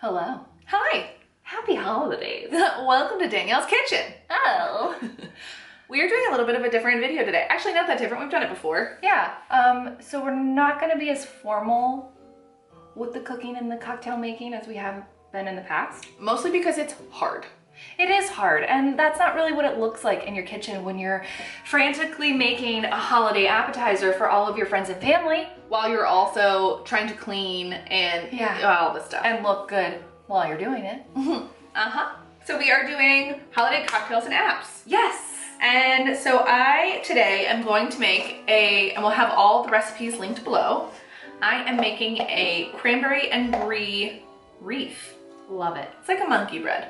Hello. Hi. Happy holidays. Welcome to Danielle's Kitchen. Oh. We are doing a little bit of a different video today. Actually, not that different. We've done it before. Yeah. So we're not going to be as formal with the cooking and the cocktail making as we have been in the past. Mostly because it's hard. It is hard, and that's not really what it looks like in your kitchen when you're frantically making a holiday appetizer for all of your friends and family. While you're also trying to clean and all this stuff. And look good while you're doing it. So we are doing holiday cocktails and apps. Yes. And so I today am going to make and we'll have all the recipes linked below. I am making a cranberry and brie wreath. Love it. It's like a monkey bread.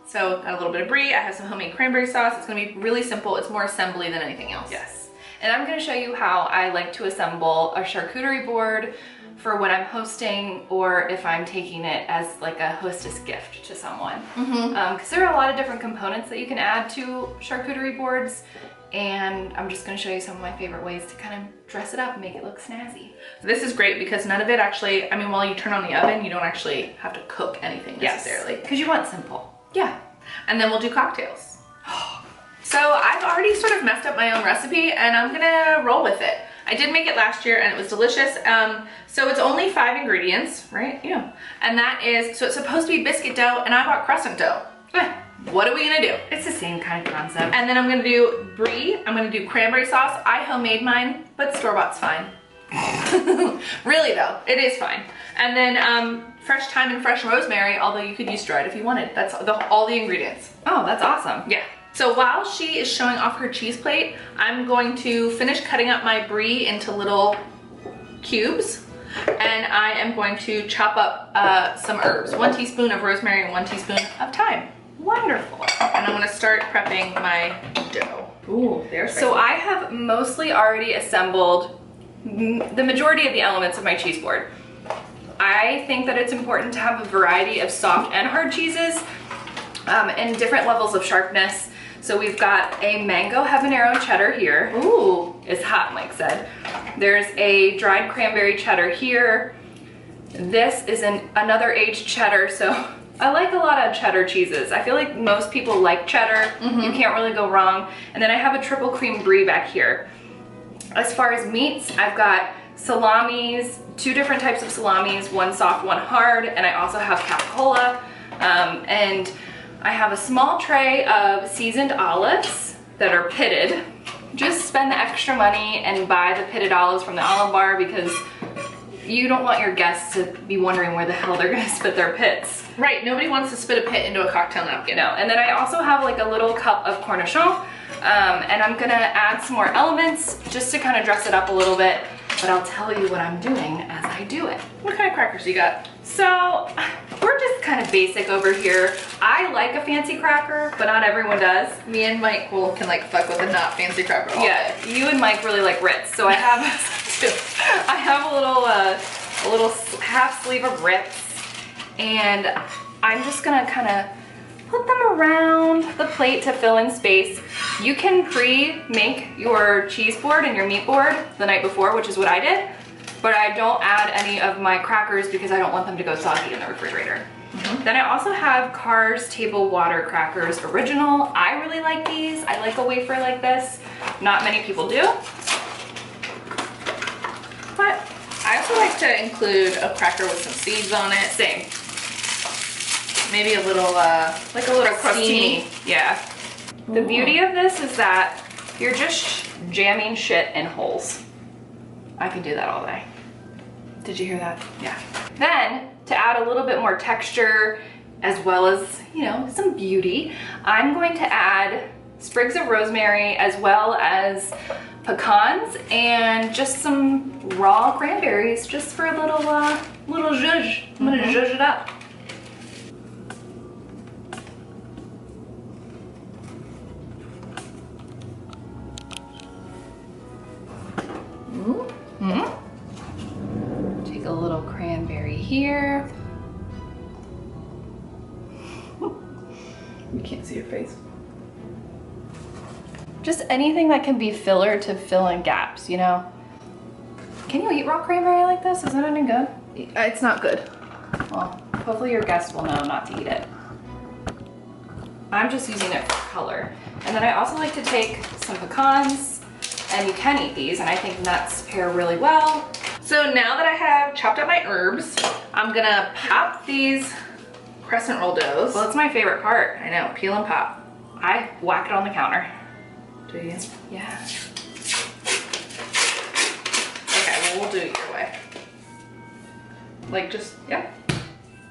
So got a little bit of brie. I have some homemade cranberry sauce. It's gonna be really simple. It's more assembly than anything else. Yes. And I'm gonna show you how I like to assemble a charcuterie board for when I'm hosting or if I'm taking it as like a hostess gift to someone. Because there are a lot of different components that you can add to charcuterie boards, and I'm just gonna show you some of my favorite ways to kind of dress it up and make it look snazzy. This is great because none of it actually, I mean, while you turn on the oven, you don't actually have to cook anything necessarily. Because you want simple. Yeah. And then we'll do cocktails. So I've already sort of messed up my own recipe and I'm gonna roll with it. I did make it last year and it was delicious. So it's only 5 ingredients, right? Yeah. And that is, so it's supposed to be biscuit dough and I bought crescent dough. What are we gonna do? It's the same kind of concept. And then I'm gonna do brie, I'm gonna do cranberry sauce. I homemade mine, but store-bought's fine. Really though, it is fine. And then fresh thyme and fresh rosemary, although you could use dried if you wanted. That's all the ingredients. Oh, that's awesome. Yeah. So while she is showing off her cheese plate, I'm going to finish cutting up my brie into little cubes. And I am going to chop up some herbs. 1 teaspoon of rosemary and 1 teaspoon of thyme. Wonderful. And I'm gonna start prepping my dough. Ooh, there's so I have mostly already assembled the majority of the elements of my cheese board. I think that it's important to have a variety of soft and hard cheeses and different levels of sharpness. So we've got a mango habanero cheddar here. Ooh, it's hot, Mike said. There's a dried cranberry cheddar here. This is another aged cheddar, so I like a lot of cheddar cheeses. I feel like most people like cheddar. You can't really go wrong. And then I have a triple cream brie back here. As far as meats, I've got salamis, 2 different types of salamis, one soft, one hard, and I also have capicola. And I have a small tray of seasoned olives that are pitted. Just spend the extra money and buy the pitted olives from the olive bar because you don't want your guests to be wondering where the hell they're gonna spit their pits. Right, nobody wants to spit a pit into a cocktail napkin. No, and then I also have like a little cup of cornichon, and I'm gonna add some more elements just to kind of dress it up a little bit, but I'll tell you what I'm doing as I do it. What kind of crackers you got? So, we're just kind of basic over here. I like a fancy cracker, but not everyone does. Me and Mike can like fuck with a not fancy cracker all Yeah, day. you and Mike really like Ritz, so I have I have a little half sleeve of Ritz, and I'm just gonna kind of put them around the plate to fill in space. You can pre-make your cheese board and your meat board the night before, which is what I did, but I don't add any of my crackers because I don't want them to go soggy in the refrigerator. Then I also have Carr's Table Water Crackers Original. I really like these. I like a wafer like this. Not many people do. But I also like to include a cracker with some seeds on it. Same. Maybe a little, like a little crostini. Yeah. The beauty of this is that you're just jamming shit in holes. I can do that all day. Did you hear that? Yeah. Then, to add a little bit more texture, as well as, you know, some beauty, I'm going to add sprigs of rosemary, as well as pecans, and just some raw cranberries, just for a little zhuzh. I'm gonna zhuzh it up. Take a little cranberry here. You can't see your face. Just anything that can be filler to fill in gaps, you know? Can you eat raw cranberry like this? Is that any good? It's not good. Well, Hopefully your guest will know not to eat it. I'm just using it for color. And then I also like to take some pecans, and you can eat these, and I think nuts pair really well. So now that I have chopped up my herbs, I'm gonna pop these crescent roll doughs. Well, it's my favorite part. I know, peel and pop. I whack it on the counter. Do you? Yeah. Okay, well, we'll do it your way. Like just, yeah.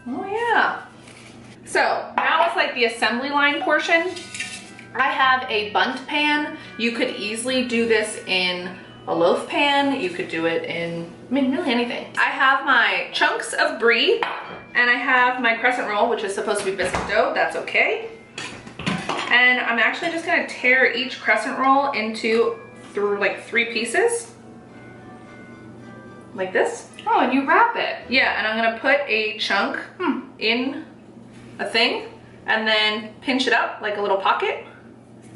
Oh yeah. So now it's like the assembly line portion. I have a bundt pan. You could easily do this in a loaf pan. You could do it in, I mean, really anything. I have my chunks of brie and I have my crescent roll, which is supposed to be biscuit dough. That's okay. And I'm actually just gonna tear each crescent roll into like 3 pieces. Like this. Oh, and you wrap it. Yeah, and I'm gonna put a chunk in a thing and then pinch it up like a little pocket.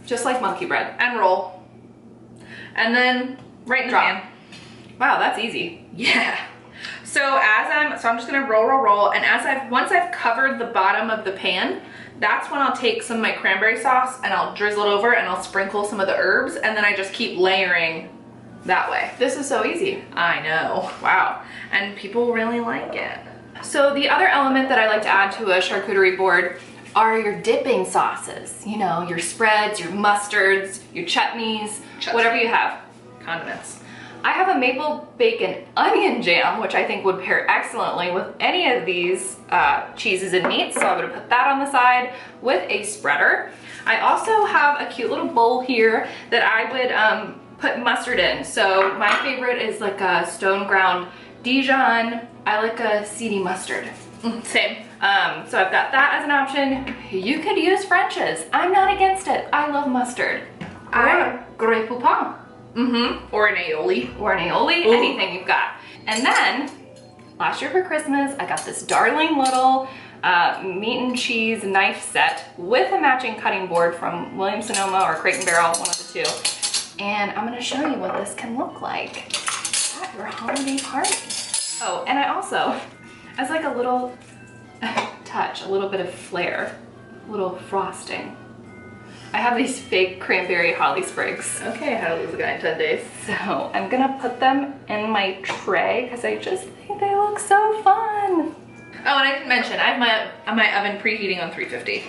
Just like monkey bread. And roll. And then right in the pan. Wow, that's easy. Yeah. So I'm just gonna roll, and once I've covered the bottom of the pan, that's when I'll take some of my cranberry sauce and I'll drizzle it over and I'll sprinkle some of the herbs, and then I just keep layering that way. This is so easy. I know. Wow. And people really like it. So the other element that I like to add to a charcuterie board are your dipping sauces. You know, your spreads, your mustards, your chutneys, whatever you have. Condiments. I have a maple bacon onion jam, which I think would pair excellently with any of these cheeses and meats. So I'm gonna put that on the side with a spreader. I also have a cute little bowl here that I would put mustard in. So my favorite is like a stone ground Dijon. I like a seedy mustard. Same. So I've got that as an option. You could use French's. I'm not against it. I love mustard. Or Grey Poupon. Or an aioli. Or an aioli, anything you've got. And then, last year for Christmas, I got this darling little meat and cheese knife set with a matching cutting board from Williams-Sonoma or Crate & Barrel, one of the two. And I'm gonna show you what this can look like at your holiday party. Oh, and I also, as like a little touch, a little bit of flair, a little frosting, I have these fake cranberry holly sprigs. Okay, how to lose a guy in 10 days. So I'm gonna put them in my tray because I just think they look so fun. Oh, and I didn't mention, I have my oven preheating on 350.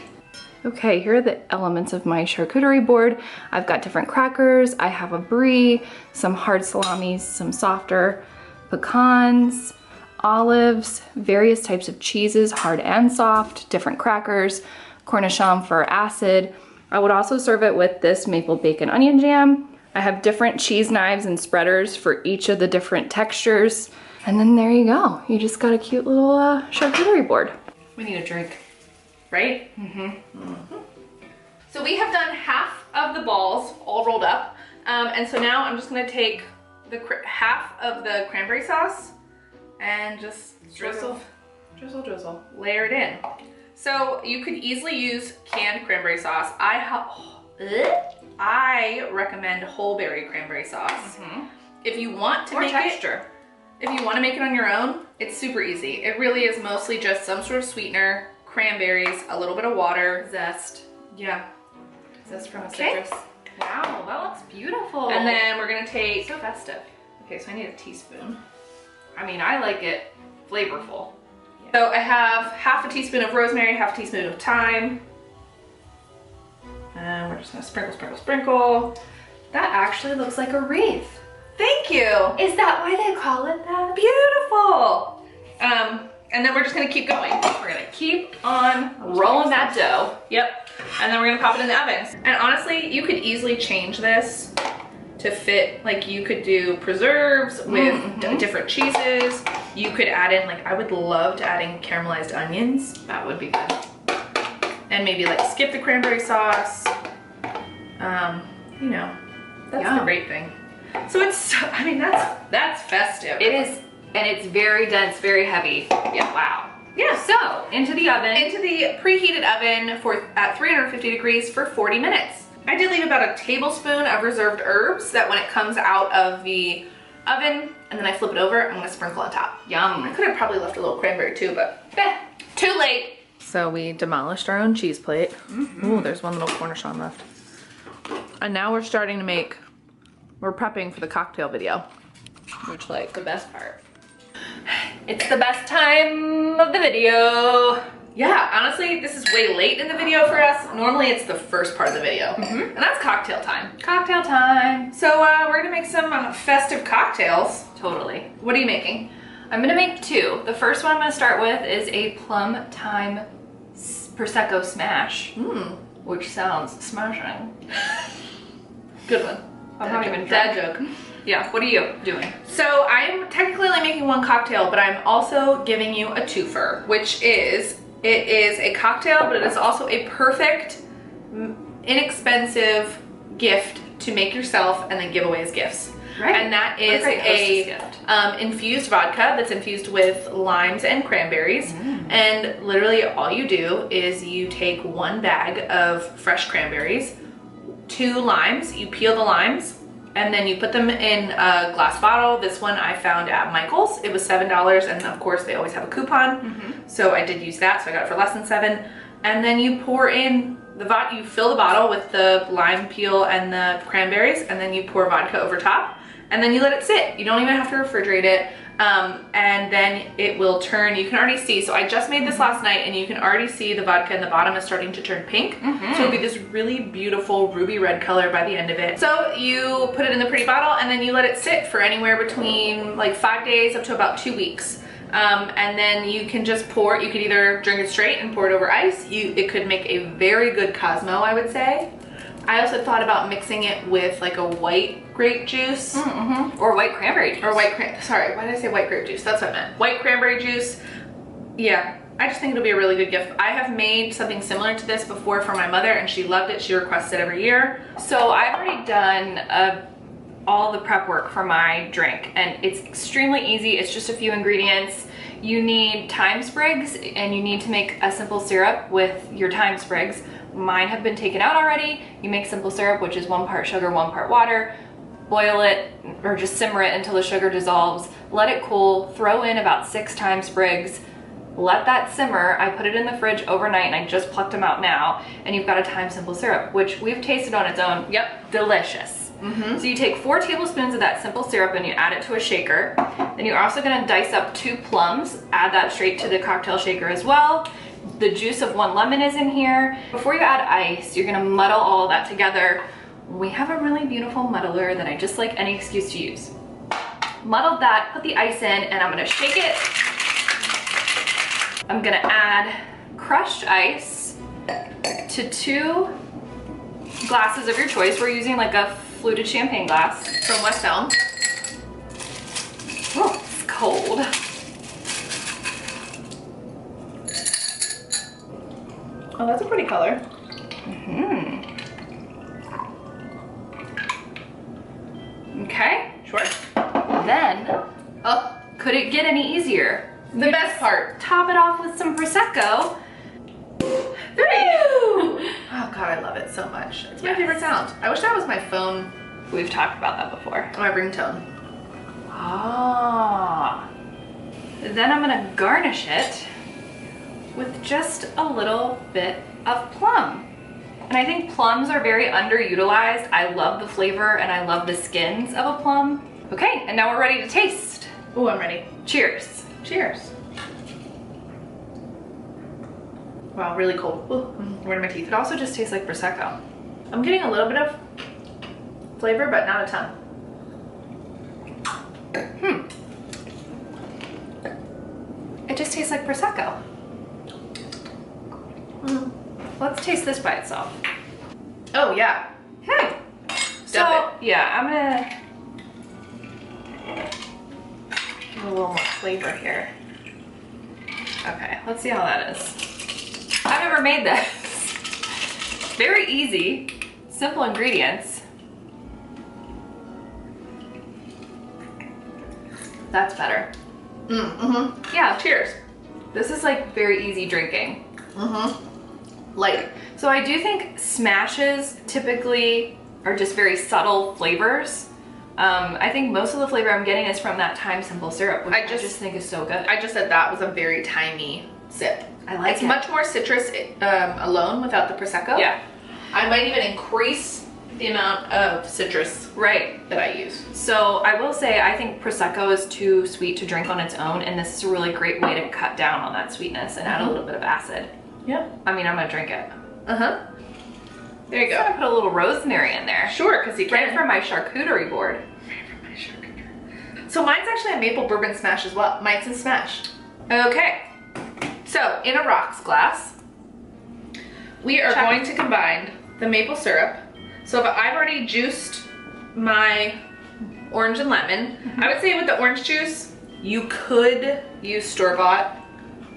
Okay, here are the elements of my charcuterie board. I've got different crackers, I have a brie, some hard salamis, some softer pecans, olives, various types of cheeses, hard and soft, different crackers, cornichon for acid. I would also serve it with this maple bacon onion jam. I have different cheese knives and spreaders for each of the different textures. And then there you go. You just got a cute little charcuterie board. We need a drink. Right? So we have done half of the balls all rolled up. And so now I'm just gonna take the half of the cranberry sauce and just drizzle, layer it in. So you could easily use canned cranberry sauce. I recommend whole berry cranberry sauce. If you want to make texture. If you want to make it on your own, it's super easy. It really is mostly just some sort of sweetener, cranberries, a little bit of water, Zest. Yeah. Zest from a citrus. Wow, that looks beautiful. And then we're gonna take, so festive. okay, so I need a teaspoon. I mean, I like it flavorful. So I have half a teaspoon of rosemary, half a teaspoon of thyme. And we're just gonna sprinkle, sprinkle, sprinkle. That actually looks like a wreath. Thank you. Is that why they call it that? Beautiful. And then we're just gonna keep going. We're gonna keep on rolling that dough. Yep. And then we're gonna pop it in the oven. And honestly, you could easily change this to fit, like you could do preserves with different cheeses. You could add in, like I would love to add in caramelized onions. That would be good. And maybe like skip the cranberry sauce. You know, that's the great thing. So it's, I mean, that's festive. It is, and it's very dense, very heavy. Yeah, wow. Yeah. So, into the oven. Into the preheated oven at 350 degrees for 40 minutes. I did leave about a tablespoon of reserved herbs that when it comes out of the oven and then I flip it over, I'm gonna sprinkle on top. Yum. I could have probably left a little cranberry too, but 2 So we demolished our own cheese plate. Ooh, there's one little cornichon left. And now we're starting to we're prepping for the cocktail video, which like the best part. It's the best time of the video. Yeah, honestly, this is way late in the video for us. Normally it's the first part of the video, and that's cocktail time. Cocktail time. So we're gonna make some festive cocktails. Totally. What are you making? I'm gonna make two. The first one I'm gonna start with is a Plum Thyme Prosecco Smash, which sounds smashing. Good one. I'm not even Dad drunk. joke. Yeah, what are you doing? So I'm technically only making one cocktail, but I'm also giving you a twofer, which is, it is a cocktail, but it is also a perfect, inexpensive gift to make yourself and then give away as gifts. Right. And that is a infused vodka that's infused with limes and cranberries. And literally all you do is you take one bag of fresh cranberries, 2 limes, you peel the limes, and then you put them in a glass bottle. This one I found at Michael's. It was $7, and of course they always have a coupon. So I did use that, so I got it for less than $7. And then you pour in the vodka, you fill the bottle with the lime peel and the cranberries, and then you pour vodka over top, and then you let it sit. You don't even have to refrigerate it. And then it will turn, you can already see, so I just made this last night and you can already see the vodka in the bottom is starting to turn pink. So it'll be this really beautiful ruby red color by the end of it. So you put it in the pretty bottle and then you let it sit for anywhere between like 5 days up to about 2 weeks. And then you can just pour it. You could either drink it straight and pour it over ice. It could make a very good Cosmo, I would say. I also thought about mixing it with like a white grape juice. Or white cranberry juice. Or sorry, why did I say white grape juice? That's what I meant. White cranberry juice. Yeah, I just think it'll be a really good gift. I have made something similar to this before for my mother and she loved it. She requests it every year. So I've already done all the prep work for my drink and it's extremely easy. It's just a few ingredients. You need thyme sprigs and you need to make a simple syrup with your thyme sprigs. Mine have been taken out already. You make simple syrup, which is 1 part sugar, 1 part water. Boil it or just simmer it until the sugar dissolves. Let it cool, throw in about 6 thyme sprigs. Let that simmer. I put it in the fridge overnight and I just plucked them out now. And you've got a thyme simple syrup, which we've tasted on its own. Yep, delicious. So you take 4 tablespoons of that simple syrup and you add it to a shaker. Then you're also gonna dice up 2 plums, add that straight to the cocktail shaker as well. The juice of 1 lemon is in here. Before you add ice, you're gonna muddle all of that together. We have a really beautiful muddler that I just like any excuse to use. Muddled that, put the ice in, and I'm gonna shake it. I'm gonna add crushed ice to 2 glasses of your choice. We're using like a fluted champagne glass From West Elm. Oh, it's cold. Oh, that's a pretty color. Okay. Sure. Then, could it get any easier? The best part. Top it off with some Prosecco. Woo! Oh God, I love it so much. It's my favorite sound. I wish that was my phone. We've talked about that before. My ringtone. Ah. Then I'm gonna garnish it with just a little bit of plum. And I think plums are very underutilized. I love the flavor and I love the skins of a plum. Okay, and now we're ready to taste. Oh, I'm ready. Cheers. Cheers. Wow, really cold. Ooh, where are my teeth? It also just tastes like Prosecco. I'm getting a little bit of flavor, but not a ton. It just tastes like Prosecco. Let's taste this by itself. Oh yeah. So, yeah, I'm gonna give a little more flavor here. Okay, let's see how that is. I've never made this. Very easy, simple ingredients. That's better. Yeah, Cheers. this is like very easy drinking. Light. So I do think smashes typically are just very subtle flavors. I think most of the flavor I'm getting is from that thyme simple syrup, which I just think is so good. I just said that was a very thymy sip. I like It's it. much more citrus alone without the prosecco. Yeah. I might even increase the amount of citrus Right. that I use. So I will say, I think Prosecco is too sweet to drink on its own, and this is a really great way to cut down on that sweetness and add a little bit of acid. Yeah. I mean, I'm gonna drink it. Uh-huh. There you I'm gonna go. put a little rosemary in there. Sure, because you Right can. for my charcuterie board. So mine's actually a maple bourbon smash as well. Mine's a smash. Okay. So in a rocks glass, we are going to combine the maple syrup. So if I've already juiced my orange and lemon, I would say with the orange juice, you could use store-bought.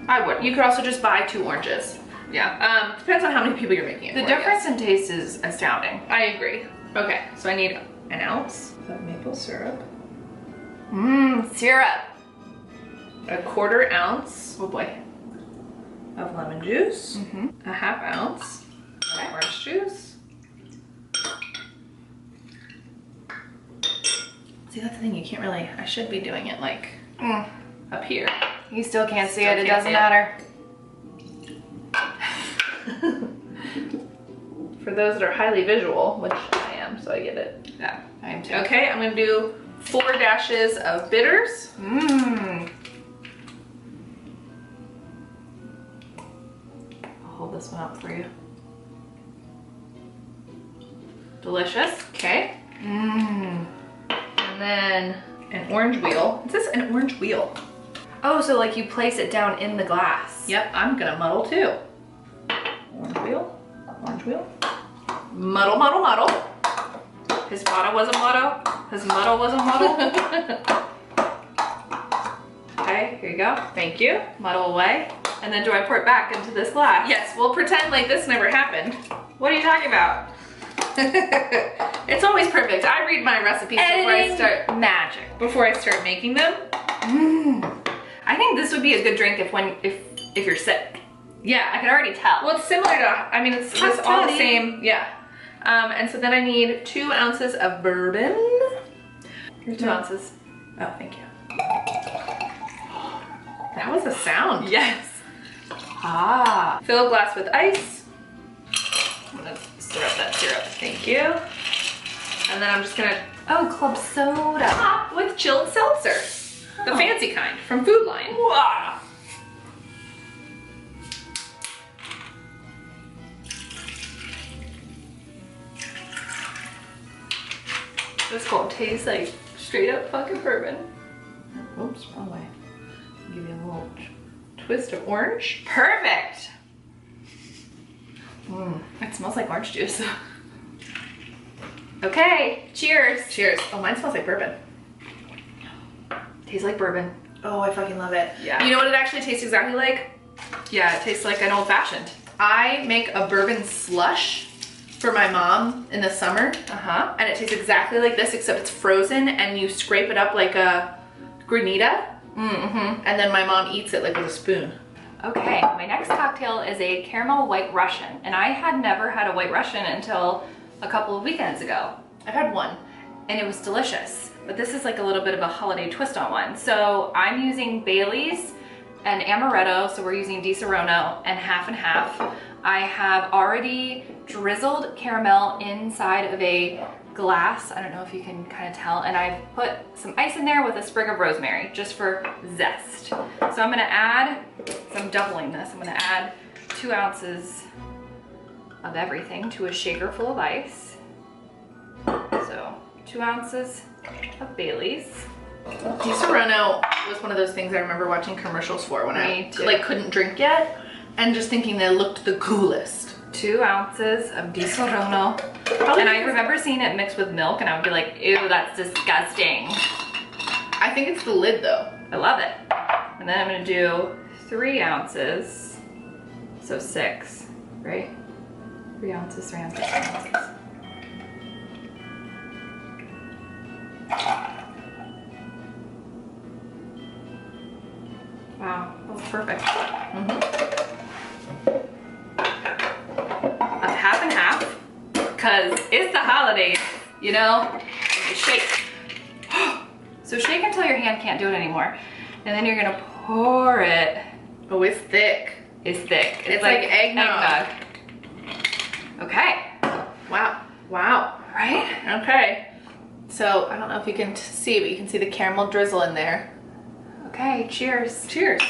I would. You could also just buy 2 oranges. Yeah. Depends on how many people you're making it The for, I difference guess. in taste is astounding. I agree. Okay, so I need an ounce of maple syrup, Mmm, syrup. a 1/4 ounce Oh boy. of lemon juice, Mm-hmm. a 1/2 ounce Okay. of orange juice. See, that's the thing, you can't really, I should be doing it like up here. You still can't see Still it. It can't doesn't see it. matter. For those that are highly visual, which I am, so I get it. Yeah, I am too. Okay, I'm gonna do 4 dashes of bitters. Mmm. I'll hold this one up for you. Delicious. Okay, Mmm. and then an orange wheel. Is this an orange wheel? Oh, so like you place it down in the glass. Yep, I'm gonna muddle too. Orange wheel, orange wheel. Muddle, muddle, muddle. His motto was a motto. His motto was a motto. Okay, here you go. Thank you. Muddle away. And then do I pour it back into this glass? Yes, we'll pretend like this never happened. What are you talking about? It's always perfect. I read my recipes magic. before I start making them. I think this would be a good drink if you're sick. Yeah, I can already tell. well, it's similar to, I mean, it's all the Hospitality. same, yeah. And so then I need 2 ounces of bourbon. Here's 2 ounces. Oh, thank you. That was a sound. Yes. Ah. Fill a glass with ice. I'm gonna stir up that syrup. Thank you. And then I'm just gonna Oh, club soda. top with chilled seltzer. The Oh. fancy kind from Food Line. Wow. This gonna taste like straight up fucking bourbon. Oops, wrong way. Give you a little twist of orange. Perfect. It smells like orange juice. Okay, cheers. Cheers. Oh, mine smells like bourbon. Tastes like bourbon. Oh, I fucking love it. Yeah. You know what it actually tastes exactly like? Yeah, it tastes like an old fashioned. I make a bourbon slush for my mom in the summer, Uh-huh. and it tastes exactly like this, except it's frozen, and you scrape it up like a granita, Mm-hmm. and then my mom eats it like with a spoon. Okay, my next cocktail is a caramel white Russian, and I had never had a white Russian until a couple of weekends ago, I've had one. and it was delicious. But this is like a little bit of a holiday twist on one. So I'm using Bailey's and amaretto, so we're using Di Serono, and half and half. I have already drizzled caramel inside of a glass. I don't know if you can kind of tell, and I've put some ice in there with a sprig of rosemary just for zest. So I'm gonna add, so I'm doubling this, I'm gonna add 2 ounces of everything to a shaker full of ice. So 2 ounces of Bailey's. Di Serono was one of those things I remember watching commercials for when Me I too. like couldn't drink yet, and just thinking they looked the coolest. 2 ounces of Di Serono. And I remember seeing it mixed with milk, and I would be like, ew, that's disgusting. I think it's the lid though. I love it. And then I'm gonna do 3 ounces, so 6, right? 3 ounces, 3 ounces, 3 ounces. Wow, that was perfect. Of half and half, because it's the holidays, you know? And you shake. So shake until your hand can't do it anymore. And then you're gonna pour it. Oh, it's thick. is thick. It's like eggnog. Okay. Wow. Wow. Right? Okay. So I don't know if you can see, but you can see the caramel drizzle in there. Okay, cheers. Cheers.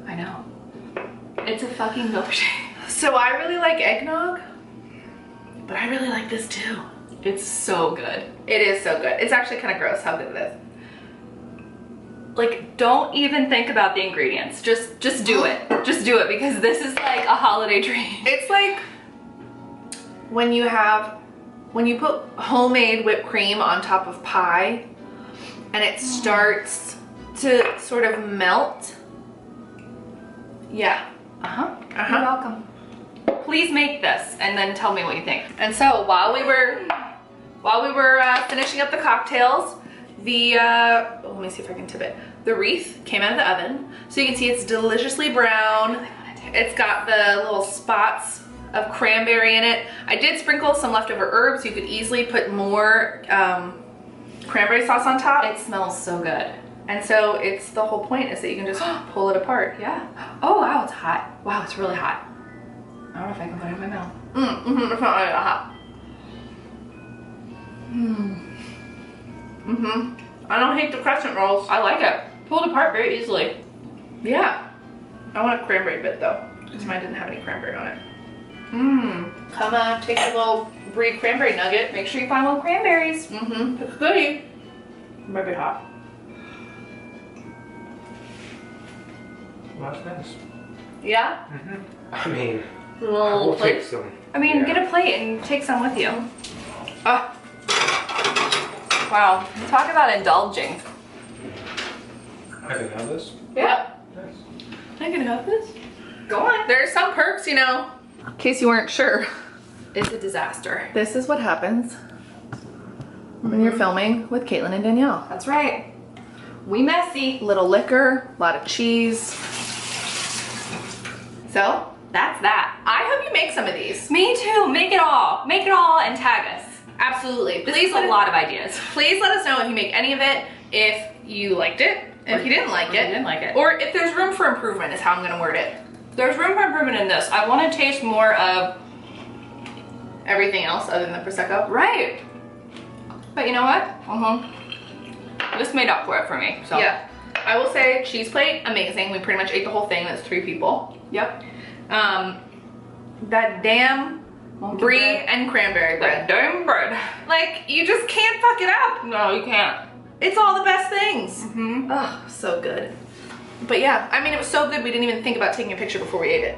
I know. It's a fucking milkshake. So I really like eggnog, but I really like this too. It's so good. It is so good. It's actually kind of gross how good it is. Like, don't even think about the ingredients. Just do it. Just do it, because this is like a holiday treat. It's like when you put homemade whipped cream on top of pie and it starts to sort of melt. Yeah. You're welcome. Please make this and then tell me what you think. And so while we were finishing up the cocktails, let me see if I can tip it. The wreath came out of the oven. So you can see it's deliciously brown. It's got the little spots of cranberry in it. I did sprinkle some leftover herbs. You could easily put more cranberry sauce on top. It smells so good. And so it's the whole point is that you can just pull it apart. Yeah. Oh wow, it's hot. Wow, it's really hot. I don't know if I can put it in my mouth. It's not really that hot. I don't hate the crescent rolls. I like it. Pulled apart very easily. Yeah. I want a cranberry bit though, because mine didn't have any cranberry on it. Come on, take a little brie cranberry nugget. Make sure you find one with cranberries. It's goodie. It might be hot. Well, that's nice. Yeah? I mean, A little we'll plate. take some. I mean, Yeah. get a plate and take some with you. Ah, Wow. Talk about indulging. I can have this. yeah. Nice. I can have this. Go on. There's some perks, you know. In case you weren't sure. It's a disaster. This is what happens when you're filming with Caitlin and Danielle. That's right. We messy. Little liquor, a lot of cheese. So, That's that. I hope you make some of these. Me too. Make it all. Make it all and tag us. Absolutely. This is a lot of ideas. Please let us know if you make any of it, if you liked it, if you didn't like Or it. you didn't like it. Or if there's room for improvement is how I'm gonna word it. There's room for improvement in this. I want to taste more of Everything else other than the prosecco. right. But you know what? This made up for it for me. So Yeah. I will say cheese plate, amazing. We pretty much ate the whole thing. That's 3 people. Yep. That damn Monkey brie bread. and cranberry bread. Damn bread. Like, you just can't fuck it up. No, you can't. It's all the best things. Mm-hmm. Oh, so good. But yeah, I mean, it was so good we didn't even think about taking a picture before we ate it.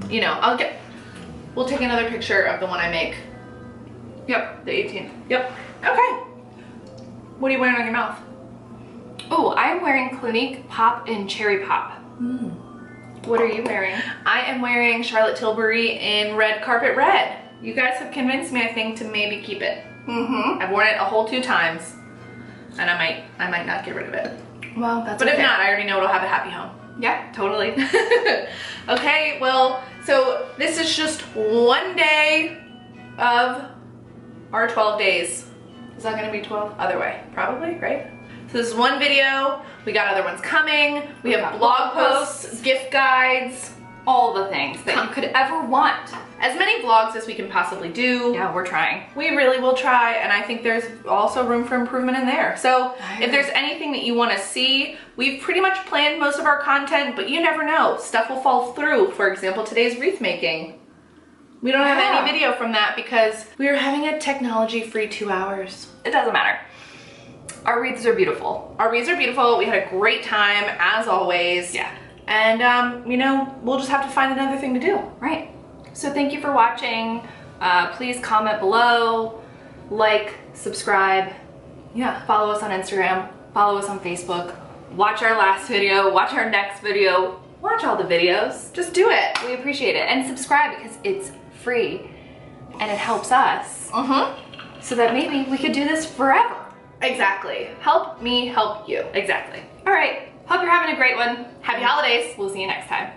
You know, we'll take another picture of the one I make. Yep. The 18th. Yep. Okay. What are you wearing on your mouth? Oh, I'm wearing Clinique Pop and Cherry Pop. What are you wearing? I am wearing Charlotte Tilbury in Red Carpet Red. You guys have convinced me, I think, to maybe keep it. I've worn it a whole 2 times, and I might not get rid of it. Well, that's But okay. if not, I already know it'll have a happy home. Yeah, totally. Okay, well, so this is just one day of our 12 days. Is that gonna be 12? Other way, probably, right? So this is one video. We got other ones coming. We have got blog blog posts, gift guides, All the things that you could ever want. as many vlogs as we can possibly do. Yeah, we're trying. We really will try, and I think there's also room for improvement in there. So I if there's anything that you want to see, we've pretty much planned most of our content, but you never know. Stuff will fall through. For example, today's wreath making. We don't have Yeah. any video from that because we were having a technology-free 2 hours. It doesn't matter. Our wreaths are beautiful. Our wreaths are beautiful. We had a great time, as always. Yeah. And, you know, we'll just have to find another thing to do. Right. So thank you for watching. Please comment below, like, subscribe. Yeah. Follow us on Instagram, follow us on Facebook, watch our last video, watch our next video, watch all the videos. Just do it. We appreciate it. And subscribe because it's free and it helps us so that maybe we could do this forever. Exactly. Help me help you. Exactly. All right. Hope you're having a great one. Happy holidays. We'll see you next time.